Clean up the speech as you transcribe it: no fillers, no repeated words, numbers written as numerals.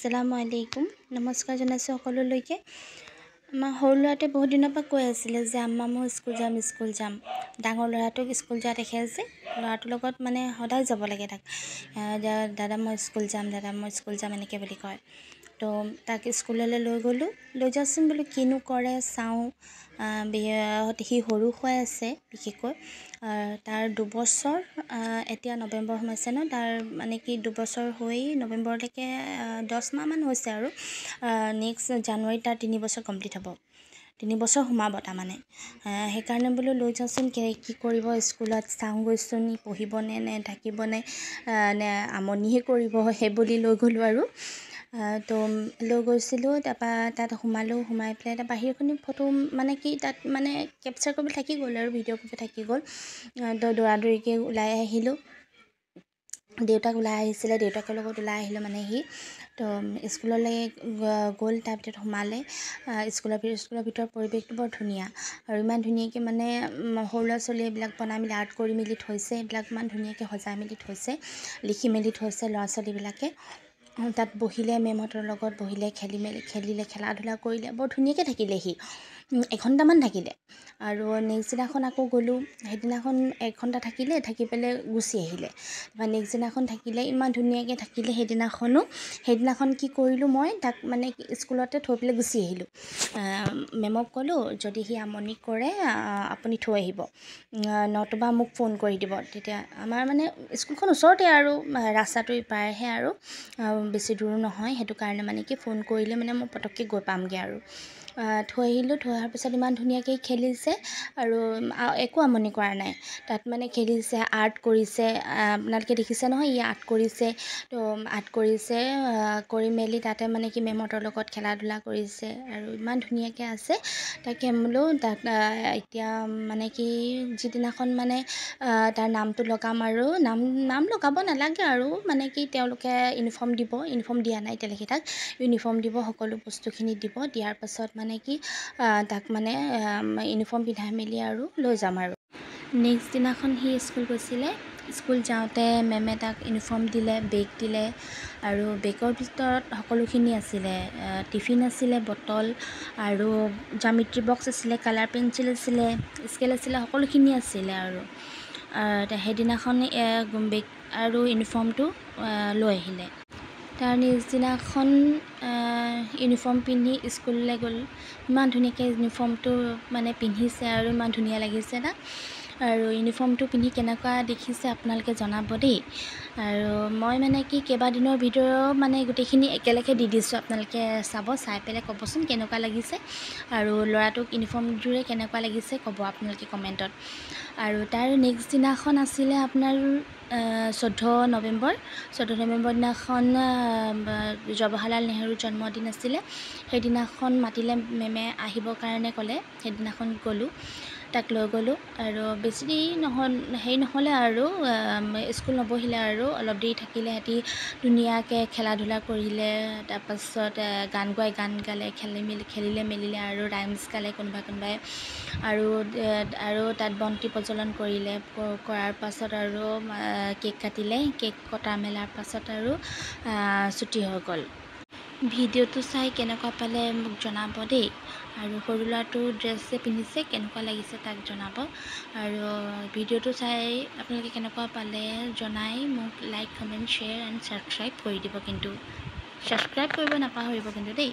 আসসালামু আলাইকুম নমস্কাৰ জনাইছোঁ সকলোলৈকে। আমাৰ সৰু ল'ৰাটোৱে বহুত দিনৰ পৰা কৈ আছিলে যে আম্মা মই স্কুল যাম। ডাঙৰ ল'ৰাটোক স্কুল যোৱা দেখে যে ল'ৰাটোৰ লগত মানে সদায় যাব লাগে তাক। দাদা মই স্কুল যাম এনেকৈ বুলি কয়। তো তাক স্কুললৈ লৈ গ'লোঁ। লৈ যাওঁচোন বোলো কিনো কৰে চাওঁ। সি সৰু হৈ আছে বিশেষকৈ তাৰ 2 বছৰ এতিয়া নৱেম্বৰ সোমাইছে ন, তাৰ মানে কি 2 বছৰ হৈ নৱেম্বৰলৈকে 10 মাহমান হৈছে আৰু নেক্সট জানুৱাৰীত তাৰ 3 বছৰ কমপ্লিট হ'ব। 3 বছৰ সোমাব তাৰমানে। সেইকাৰণে বোলো লৈ যাওঁচোন কি কৰিব স্কুলত চাওঁগৈচোন পঢ়িবনে নে থাকিবনে নে আমনিহে কৰিব সেই বুলি লৈ গ'লোঁ আৰু তো লৈ গৈছিলোঁ। তাৰপৰা তাত সোমাই পেলাই তাত বাহিৰখিনি ফটো মানে কি তাত মানে কেপচাৰ কৰিবলৈ থাকি গ'ল আৰু ভিডিঅ' কৰিব থাকি গ'ল। তো দৌৰাদৌৰিকৈ ওলাই আহিলোঁ। দেউতাক ওলাই আহিছিলে, দেউতাকৰ লগত ওলাই আহিলোঁ মানে সি। তো স্কুললৈ গ'ল, তাৰপিছত সোমালে। স্কুলৰ ভিতৰৰ পৰিৱেশটো বৰ ধুনীয়া আৰু ইমান ধুনীয়াকৈ মানে সৰু ল'ৰা ছোৱালী এইবিলাক বনাই মেলি আৰ্ট কৰি মেলি থৈছে। এইবিলাক ইমান ধুনীয়াকৈ সজাই মেলি থৈছে, লিখি মেলি থৈছে ল'ৰা ছোৱালীবিলাকে। তাত বহিলে মেমহঁতৰ লগত বহিলে, খেলিলে, খেলা ধূলা কৰিলে, বৰ ধুনীয়াকৈ থাকিলে সি। 1 ঘণ্টামান থাকিলে আৰু নেক্সট দিনাখন আকৌ গ'লোঁ। সেইদিনাখন 1 ঘণ্টা থাকিলে, থাকি পেলাই গুচি আহিলে। তাৰপৰা নেক্সট দিনাখন থাকিলে, ইমান ধুনীয়াকৈ থাকিলে। সেইদিনাখন কি কৰিলোঁ মই তাক মানে স্কুলতে থৈ পেলাই গুচি আহিলোঁ। মেমক ক'লোঁ যদি সি আমনি কৰে আপুনি থৈ আহিব, নতুবা মোক ফোন কৰি দিব। তেতিয়া আমাৰ মানে স্কুলখন ওচৰতে আৰু ৰাস্তাটো ইপাৰেহে আৰু বেছি দূৰো নহয়। সেইটো কাৰণে মানে কি ফোন কৰিলে মানে মই পটককৈ গৈ পামগৈ আৰু থৈ আহিলোঁ। থৈ অহাৰ পিছত ইমান ধুনীয়াকৈ খেলিছে আৰু একো আমনি কৰা নাই। তাত মানে খেলিছে, আৰ্ট কৰিছে। আপোনালোকে দেখিছে নহয়, ই আৰ্ট কৰিছে। তো আৰ্ট কৰিছে কৰি মেলি তাতে মানে কি মেমহঁতৰ লগত খেলা ধূলা কৰিছে আৰু ইমান ধুনীয়াকৈ আছে। তাকে বোলো তাক এতিয়া মানে কি যিদিনাখন মানে তাৰ নামটো লগাম আৰু নাম লগাব নালাগে আৰু মানে কি তেওঁলোকে ইউনিফৰ্ম দিব। ইউনিফৰ্ম দিয়া নাই এতিয়ালৈকে তাক। ইউনিফৰ্ম দিব, সকলো বস্তুখিনি দিব। দিয়াৰ পাছত মানে কি তাক মানে ইউনিফৰ্ম পিন্ধাই মেলি আৰু লৈ যাম আৰু নেক্সট দিনাখন সি স্কুল গৈছিলে। স্কুল যাওঁতে মেমে তাক ইউনিফৰ্ম দিলে, বেগ দিলে আৰু বেগৰ ভিতৰত সকলোখিনি আছিলে। টিফিন আছিলে, বটল আৰু জ্যামিতি বক্স আছিলে, কালাৰ পেঞ্চিল আছিলে, স্কেল আছিলে, সকলোখিনি আছিলে আৰু সেইদিনাখন বেগ আৰু ইউনিফৰ্মটো লৈ আহিলে। তাৰ নেক্সট দিনাখন ইউনিফৰ্ম পিন্ধি স্কুললৈ গ'ল। ইমান ধুনীয়াকৈ ইউনিফৰ্মটো মানে পিন্ধিছে আৰু ইমান ধুনীয়া লাগিছে তাক। আৰু ইউনিফৰ্মটো পিন্ধি কেনেকুৱা দেখিছে আপোনালোকে জনাব দেই। আৰু মই মানে কি কেইবাদিনৰ ভিডিঅ' মানে গোটেইখিনি একেলগে দি দিছোঁ। আপোনালোকে চাই পেলাই ক'বচোন কেনেকুৱা লাগিছে আৰু ল'ৰাটোক ইউনিফৰ্মযোৰে কেনেকুৱা লাগিছে ক'ব আপোনালোকে কমেণ্টত। আৰু তাৰ নেক্সট দিনাখন আছিলে আপোনাৰ 14 নৱেম্বৰ দিনাখন জৱাহৰলাল নেহৰুৰ জন্মদিন আছিলে। সেইদিনাখন মাতিলে মেমে আহিবৰ কাৰণে ক'লে। সেইদিনাখন গ'লোঁ, তাক লৈ গ'লোঁ আৰু বেছি দেৰি নহ'লে আৰু স্কুল নবহিলে আৰু অলপ দেৰি থাকিলে। সিহঁতি ধুনীয়াকৈ খেলা ধূলা কৰিলে। তাৰপাছত গান গালে, খেলিলে মেলিলে আৰু ৰাইমছ গালে কোনোবাই আৰু তাত বন্তি প্ৰজ্বলন কৰিলে। কৰাৰ পাছত আৰু কেক কাটিলে। কেক কটা মেলাৰ পাছত আৰু ছুটি হৈ গ'ল। ভিডিঅ'টো চাই কেনেকুৱা পালে মোক জনাব দেই। আৰু সৰু ল'ৰাটোৰ ড্ৰেছ যে পিন্ধিছে কেনেকুৱা লাগিছে তাক জনাব। আৰু ভিডিঅ'টো চাই আপোনালোকে কেনেকুৱা পালে জনাই মোক like, comment, share and subscribe কৰি দিব। কিন্তু ছাবস্ক্ৰাইব কৰিব নাপাহৰিব কিন্তু দেই।